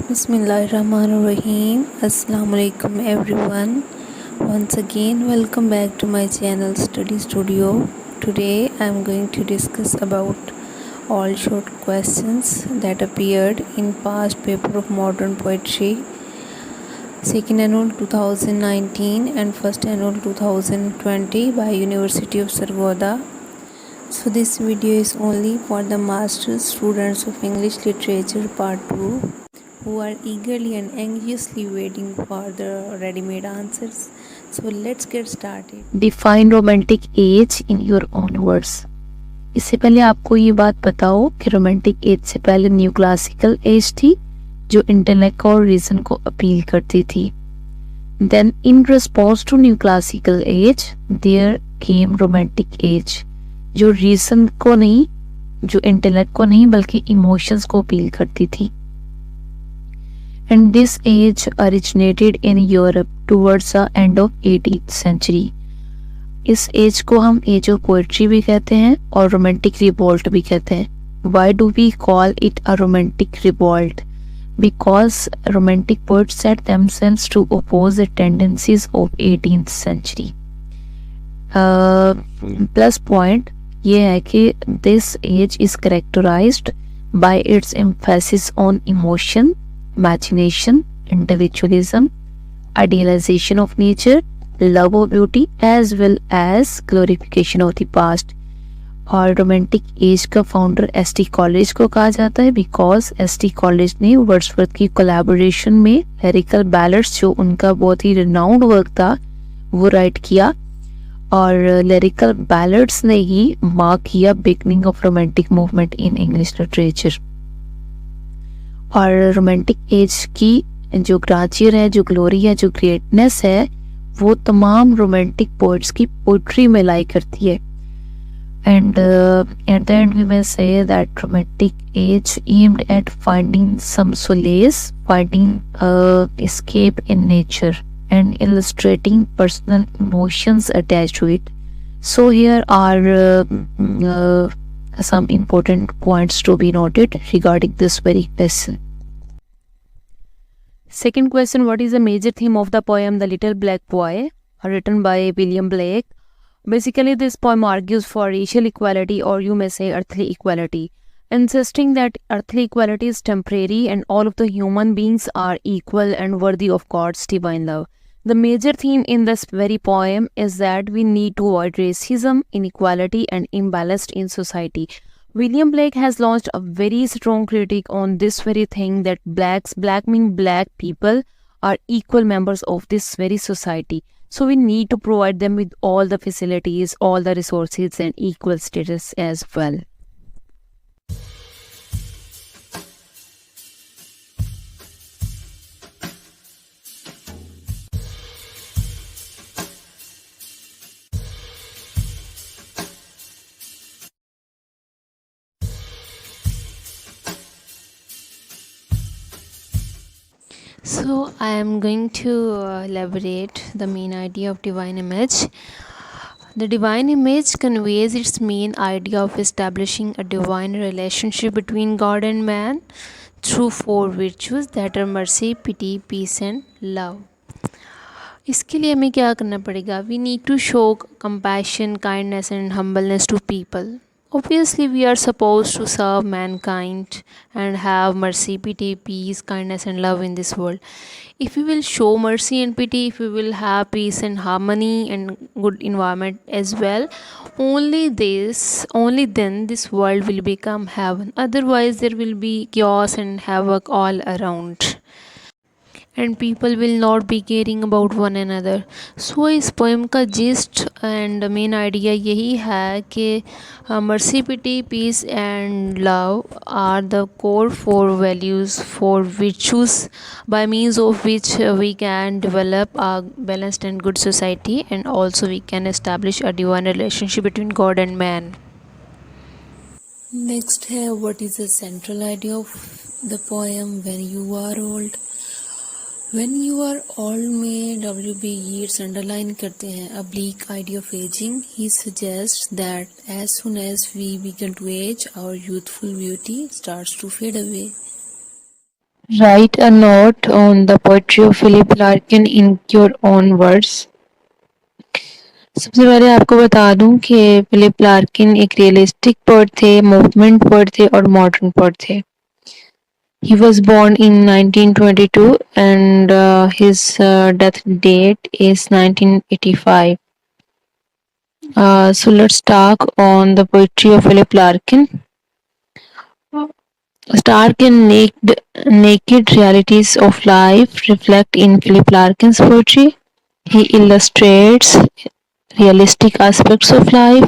Bismillahirrahmanirrahim. Assalamualaikum everyone. Once again, welcome back to my channel Study Studio. Today I am going to discuss about all short questions that appeared in past paper of modern poetry, second annual 2019 and first annual 2020 by University of Sargodha. So this video is only for the master's students of English Literature Part 2 who are eagerly and anxiously waiting for the ready-made answers. So let's get started. Define romantic age in your own words. इससे पहले आपको ये बात बताओ कि romantic as से पहले new classical as थी जो इंटेलेक्ट और रीजन को अपील करती थी. Then in response to neoclassical age there came romantic age जो रीजन को नहीं, जो इंटेलेक्ट को नहीं बल्कि इमोशंस को अपील करती थी. And this age originated in Europe towards the end of 18th century. इस एज को हम एज ऑफ पोएट्री भी कहते हैं और रोमांटिक रिवोल्ट भी कहते हैं. Why do we call it a romantic revolt? Because romantic poets set themselves to oppose the tendencies of 18th century. Plus point ये है कि this age is characterized by its emphasis on emotion, imagination, individualism, idealization of nature, love of beauty as well as glorification of the past. और romantic as का founder ST. College को कहा जाता है because ST. College ने Wordsworth की collaboration में lyrical ballads जो उनका बहुत ही रिनाउंड वर्क था वो राइट किया और लिरिकल बैलेड्स ने ही मार्क किया beginning of romantic movement in English literature. और रोमांटिक एज की जो ग्राचियर है, जो ग्लोरी है, जो ग्रेटनेस है वो तमाम रोमांटिक पोइट्स की पोइट्री में लाई करती है. And at the end we may say that romantic age aimed at finding some solace, finding escape in nature and illustrating personal emotions attached to it. So here are some important points to be noted regarding this very question. Second question, what is the major theme of the poem The Little Black Boy, written by William Blake? Basically, this poem argues for racial equality, or you may say earthly equality, insisting that earthly equality is temporary and all of the human beings are equal and worthy of God's divine love. The major theme in this very poem is that we need to avoid racism, inequality and imbalance in society. William Blake has launched a very strong critique on this very thing, that black mean black people are equal members of this very society. So we need to provide them with all the facilities, all the resources and equal status as well. So I am going to elaborate the main idea of divine image. The divine image conveys its main idea of establishing a divine relationship between God and man through four virtues that are mercy, pity, peace and love. इसके लिए हमें क्या करना पड़ेगा? We need to show compassion, kindness and humbleness to people. Obviously, we are supposed to serve mankind and have mercy, pity, peace, kindness and love in this world. If we will show mercy and pity, if we will have peace and harmony and good environment as well, only then this world will become heaven. Otherwise, there will be chaos and havoc all around. And people will not be caring about one another. So इस poem का gist and main idea यही है कि mercy, pity, peace and love are the core four values, four virtues by means of which we can develop a balanced and good society, and also we can establish a divine relationship between God and man. Next है what is the central idea of the poem When You Are Old. When you are old में W.B. Yeats underline करते हैं a bleak idea of aging. He suggests that as soon as we begin to age, our youthful beauty starts to fade away. Write a note on the poetry of Philip Larkin in your own words. सबसे पहले आपको बता दूं कि Philip Larkin एक realistic poet थे, movement poet थे और मॉडर्न पोएट थे. He was born in 1922 and his death date is 1985. So let's talk on the poetry of Philip Larkin. Stark and naked realities of life reflect in Philip Larkin's poetry. He illustrates realistic aspects of life.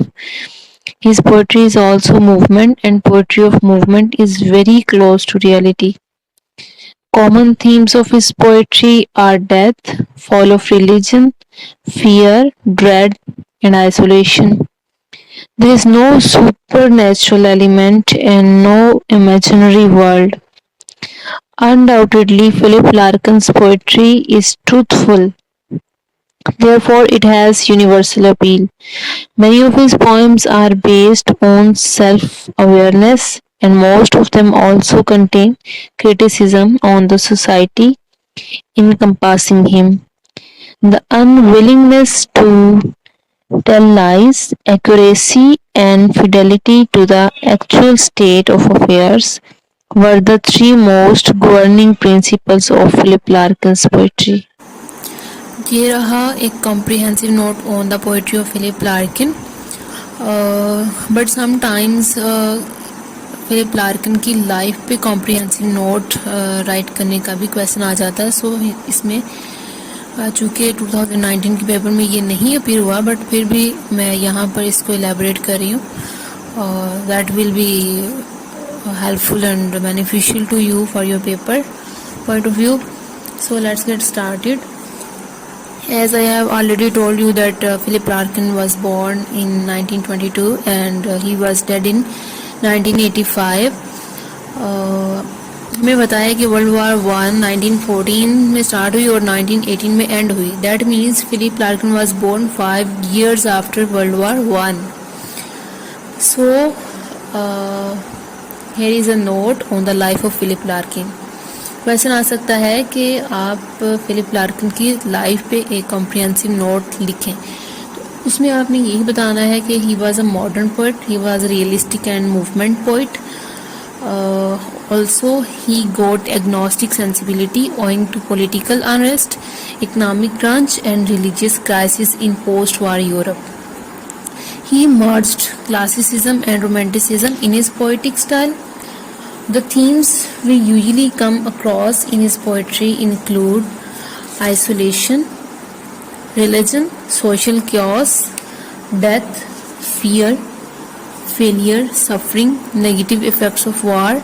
His poetry is also movement, and poetry of movement is very close to reality. Common themes of his poetry are death, fall of religion, fear, dread, and isolation. There is no supernatural element and no imaginary world. Undoubtedly, Philip Larkin's poetry is truthful, therefore, it has universal appeal. Many of his poems are based on self awareness, and most of them also contain criticism on the society encompassing him. The unwillingness to tell lies, accuracy, and fidelity to the actual state of affairs were the three most governing principles of Philip Larkin's poetry. ये रहा एक comprehensive note on the poetry of Philip Larkin. But sometimes Philip Larkin की life पे comprehensive note write करने का भी question आ जाता है. सो इसमें चूँकि 2019 के पेपर में ये नहीं अपीयर हुआ, बट फिर भी मैं यहाँ पर इसको एलेबोरेट कर रही हूँ. That will be helpful and beneficial to you for your paper point of view. So let's get started. As I have already told you that Philip Larkin was born in 1922 and he was dead in 1985. हमें बताया कि world war 1 1914 में start हुई और 1918 में end हुई. That means Philip Larkin was born 5 years after world war 1. So here is a note on the life of Philip Larkin. Question आ सकता है कि आप फिलिप लार्किन की लाइफ पे एक कॉम्प्रिहेंसिव नोट लिखें. तो उसमें आपने यही बताना है कि he was a modern poet, he was a realistic and movement poet. Also, he got agnostic sensibility owing to political unrest, economic crunch, and religious crisis in post-war Europe. He merged classicism and romanticism in his poetic style. The themes we usually come across in his poetry include isolation, religion, social chaos, death, fear, failure, suffering, negative effects of war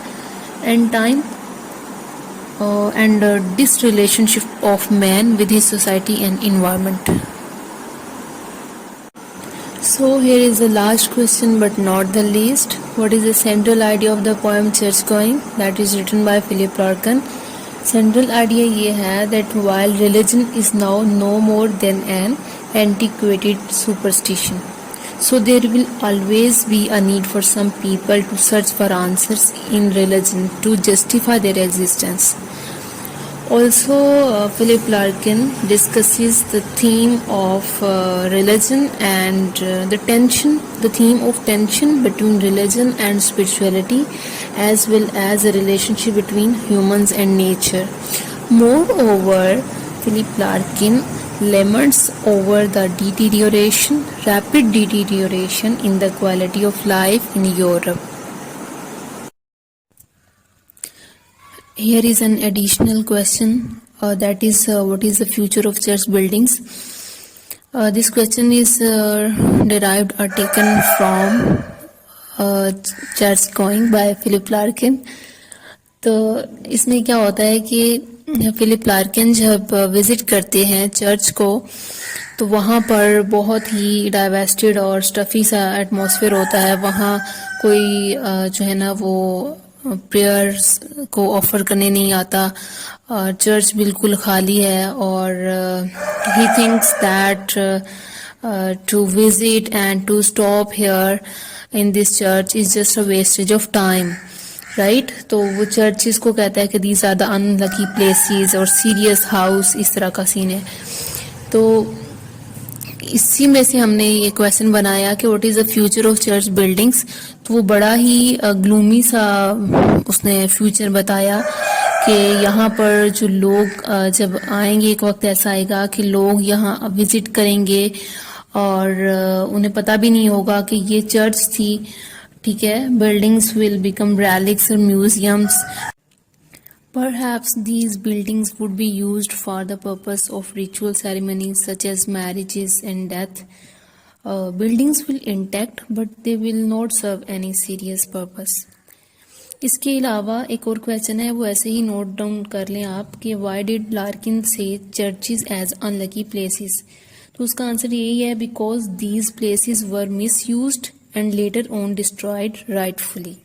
and time, and disrelationship of man with his society and environment. So here is the last question but not the least. What is the central idea of the poem Church Going that is written by Philip Larkin? Central idea ये है that while religion is now no more than an antiquated superstition, so there will always be a need for some people to search for answers in religion to justify their existence. Also, Philip Larkin discusses the theme of religion and the theme of tension between religion and spirituality, as well as the relationship between humans and nature. Moreover, Philip Larkin laments over the rapid deterioration in the quality of life in Europe. Here is an additional question, that is, what is the future of church buildings? This question is derived or taken from Church Going by Philip Larkin. तो इसमें क्या होता है कि Philip Larkin जब visit करते हैं church को, तो वहाँ पर बहुत ही डाइवर्सिटेड और स्टफी सा एटमॉस्फेयर होता है. वहाँ कोई जो है ना वो प्रेयर्स को ऑफर करने नहीं आता. चर्च बिल्कुल खाली है और he thinks that to visit and to stop here in this church is just a wastage of time. Right. तो वो चर्च इसको कहता है कि these are the unlucky places और सीरियस हाउस, इस तरह का सीन है। तो इसी में से हमने ये क्वेश्चन बनाया कि what is the future of church buildings. तो वो बड़ा ही ग्लूमी सा उसने फ्यूचर बताया कि यहाँ पर जो लोग जब आएंगे, एक वक्त ऐसा आएगा कि लोग यहाँ विजिट करेंगे और उन्हें पता भी नहीं होगा कि ये चर्च थी। ठीक है, बिल्डिंग्स विल बिकम relics और museums. Perhaps these buildings would be used for the purpose of ritual ceremonies such as marriages and death. Buildings will intact, but they will not serve any serious purpose. इसके अलावा एक और question है, वो ऐसे ही note down कर लें आप कि वाई डिड लार्किन से चर्चेज एज अनलकी प्लेसेस। तो उसका आंसर यही है, because these places were misused and later on destroyed rightfully.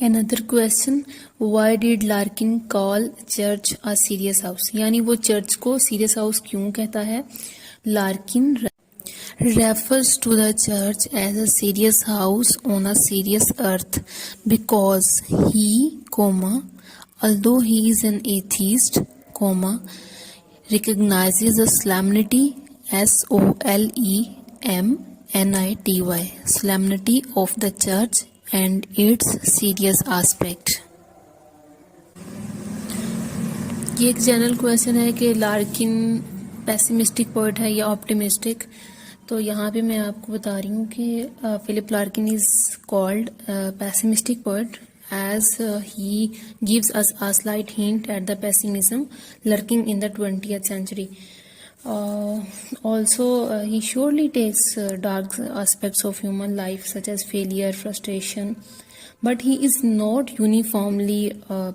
Another question, why did Larkin call church a serious house? यानी वो चर्च को serious house क्यों कहता है? Larkin refers to the church as a serious house on a serious earth because he, although he is an atheist, recognizes the solemnity, solemnity, solemnity of the church and its serious aspect. ये एक general question है कि Larkin pessimistic poet है या optimistic. तो यहाँ पे मैं आपको बता रही हूँ कि Philip Larkin is called pessimistic poet as he gives us a slight hint at the pessimism lurking in the 20th century. Also, he surely takes dark aspects of human life such as failure, frustration, but he is not uniformly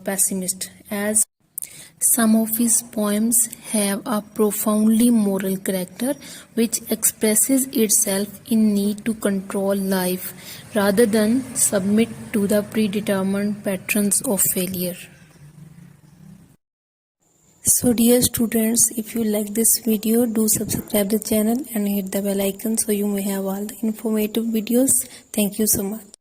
pessimist, as some of his poems have a profoundly moral character which expresses itself in need to control life rather than submit to the predetermined patterns of failure. So dear students, if you like this video, do subscribe the channel and hit the bell icon so you may have all the informative videos. Thank you so much.